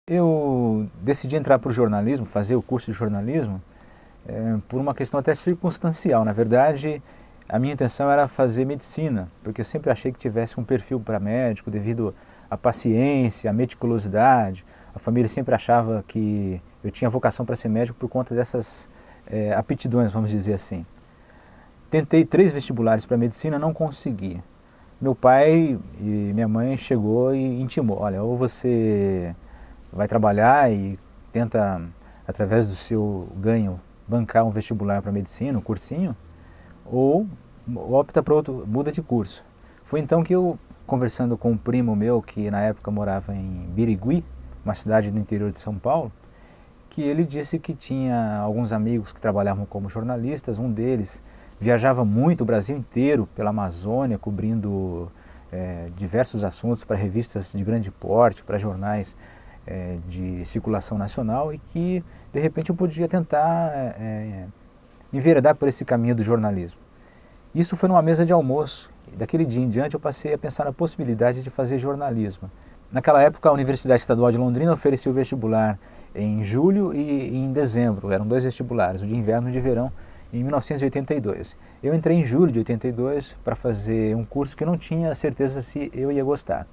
Eu decidi entrar para o jornalismo, fazer o curso de jornalismo, por uma questão até circunstancial. Na verdade, a minha intenção era fazer medicina, porque eu sempre achei que tivesse um perfil para médico, devido à paciência, à meticulosidade. A família sempre achava que eu tinha vocação para ser médico por conta dessas aptidões, vamos dizer assim. Tentei 3 vestibulares para medicina, não consegui. Meu pai e minha mãe chegou e intimou: olha, ou você vai trabalhar e tenta, através do seu ganho, bancar um vestibular para medicina, um cursinho, ou opta para outro, muda de curso. Foi então que eu, conversando com um primo meu, que na época morava em Birigui, uma cidade do interior de São Paulo, que ele disse que tinha alguns amigos que trabalhavam como jornalistas. Um deles viajava muito o Brasil inteiro, pela Amazônia, cobrindo diversos assuntos para revistas de grande porte, para jornais de circulação nacional, e que de repente eu podia tentar enveredar por esse caminho do jornalismo. Isso foi numa mesa de almoço, e daquele dia em diante eu passei a pensar na possibilidade de fazer jornalismo. Naquela época a Universidade Estadual de Londrina oferecia o vestibular em julho e em dezembro, eram 2 vestibulares, o de inverno e o de verão, em 1982. Eu entrei em julho de 82 para fazer um curso que eu não tinha certeza se eu ia gostar.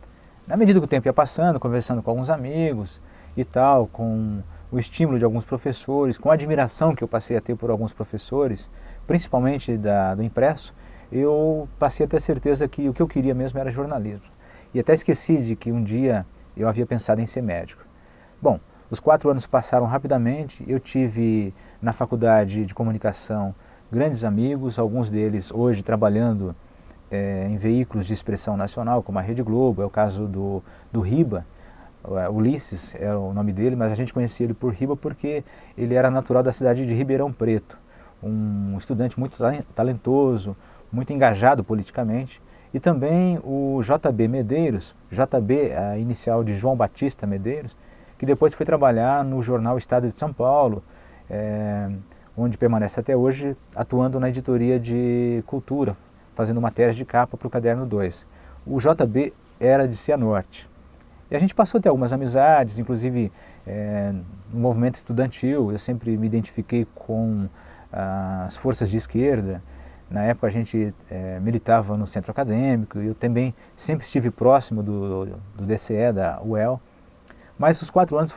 Na medida que o tempo ia passando, conversando com alguns amigos e tal, com o estímulo de alguns professores, com a admiração que eu passei a ter por alguns professores, principalmente do impresso, eu passei a ter certeza que o que eu queria mesmo era jornalismo. E até esqueci de que um dia eu havia pensado em ser médico. Bom, os 4 anos passaram rapidamente. Eu tive na faculdade de comunicação grandes amigos, alguns deles hoje trabalhando em veículos de expressão nacional, como a Rede Globo. É o caso do Riba, Ulisses é o nome dele, mas a gente conhecia ele por Riba porque ele era natural da cidade de Ribeirão Preto, um estudante muito talentoso, muito engajado politicamente. E também o JB Medeiros, JB, a inicial de João Batista Medeiros, que depois foi trabalhar no jornal Estado de São Paulo, onde permanece até hoje, atuando na editoria de cultura, fazendo matérias de capa para o Caderno 2. O JB era de Cianorte. E a gente passou a ter algumas amizades, inclusive no movimento estudantil. Eu sempre me identifiquei com as forças de esquerda. Na época a gente militava no centro acadêmico, e eu também sempre estive próximo do DCE, da UEL. Mas os 4 anos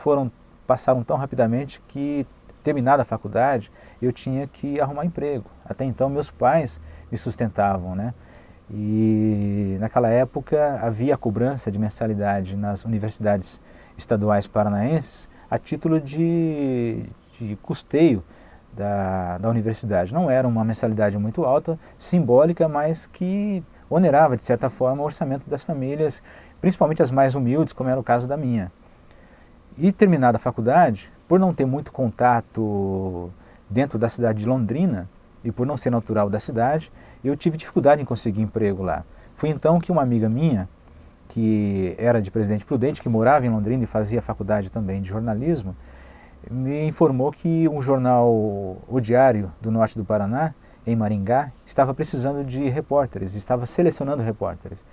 passaram tão rapidamente que, terminada a faculdade, eu tinha que arrumar emprego. Até então meus pais me sustentavam, né? E naquela época havia a cobrança de mensalidade nas universidades estaduais paranaenses a título de custeio da universidade. Não era uma mensalidade muito alta, simbólica, mas que onerava de certa forma o orçamento das famílias, principalmente as mais humildes, como era o caso da minha. E terminada a faculdade, por não ter muito contato dentro da cidade de Londrina e por não ser natural da cidade, eu tive dificuldade em conseguir emprego lá. Foi então que uma amiga minha, que era de Presidente Prudente, que morava em Londrina e fazia faculdade também de jornalismo, me informou que um jornal, O Diário do Norte do Paraná, em Maringá, estava precisando de repórteres, estava selecionando repórteres.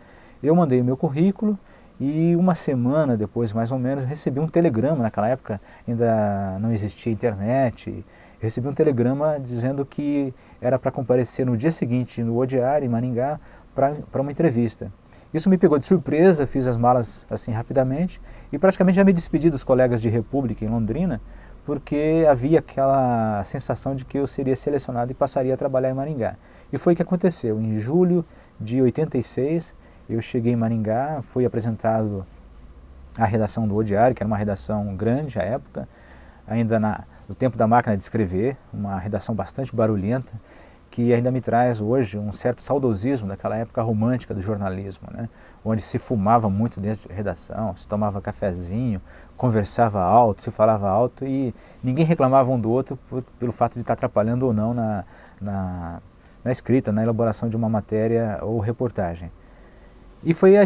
Eu mandei o meu currículo e uma semana depois, mais ou menos, recebi um telegrama. Naquela época ainda não existia internet. Recebi um telegrama dizendo que era para comparecer no dia seguinte no O Diário, em Maringá, para uma entrevista. Isso me pegou de surpresa, fiz as malas assim rapidamente e praticamente já me despedi dos colegas de República em Londrina, porque havia aquela sensação de que eu seria selecionado e passaria a trabalhar em Maringá. E foi o que aconteceu. Em julho de 86, eu cheguei em Maringá, fui apresentado à redação do O Diário, que era uma redação grande à época, ainda no tempo da máquina de escrever, uma redação bastante barulhenta, que ainda me traz hoje um certo saudosismo daquela época romântica do jornalismo, né? Onde se fumava muito dentro de redação, se tomava cafezinho, conversava alto, se falava alto e ninguém reclamava um do outro pelo fato de estar atrapalhando ou não na escrita, na elaboração de uma matéria ou reportagem. E foi a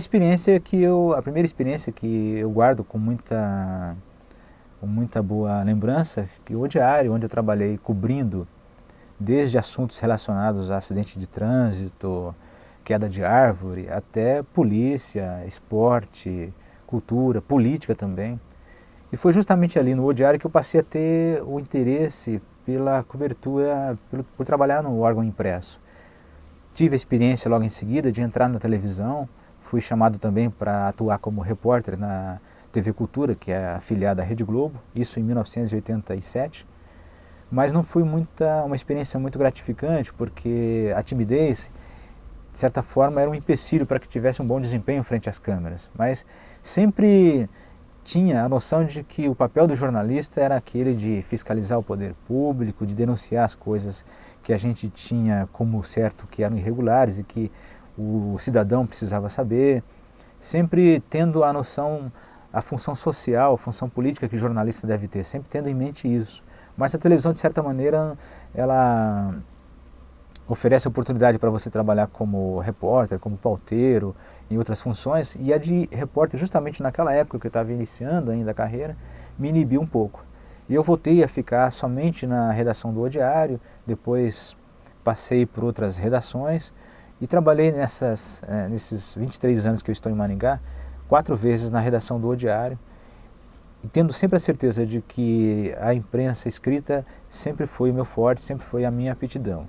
primeira experiência que eu guardo com muita boa lembrança, que o diário, onde eu trabalhei cobrindo desde assuntos relacionados a acidente de trânsito, queda de árvore, até polícia, esporte, cultura, política também. E foi justamente ali no O Diário que eu passei a ter o interesse pela cobertura, por trabalhar no órgão impresso. Tive a experiência logo em seguida de entrar na televisão, fui chamado também para atuar como repórter na TV Cultura, que é afiliada à Rede Globo, isso em 1987. Mas não foi uma experiência muito gratificante, porque a timidez, de certa forma, era um empecilho para que tivesse um bom desempenho frente às câmeras. Mas sempre tinha a noção de que o papel do jornalista era aquele de fiscalizar o poder público, de denunciar as coisas que a gente tinha como certo que eram irregulares e que o cidadão precisava saber, sempre tendo a noção, a função social, a função política que o jornalista deve ter, sempre tendo em mente isso. Mas a televisão, de certa maneira, ela oferece oportunidade para você trabalhar como repórter, como pauteiro, em outras funções, e a de repórter, justamente naquela época que eu estava iniciando ainda a carreira, me inibiu um pouco. E eu voltei a ficar somente na redação do O Diário, depois passei por outras redações e trabalhei nesses 23 anos que eu estou em Maringá, 4 vezes na redação do O Diário, e tendo sempre a certeza de que a imprensa escrita sempre foi o meu forte, sempre foi a minha aptidão.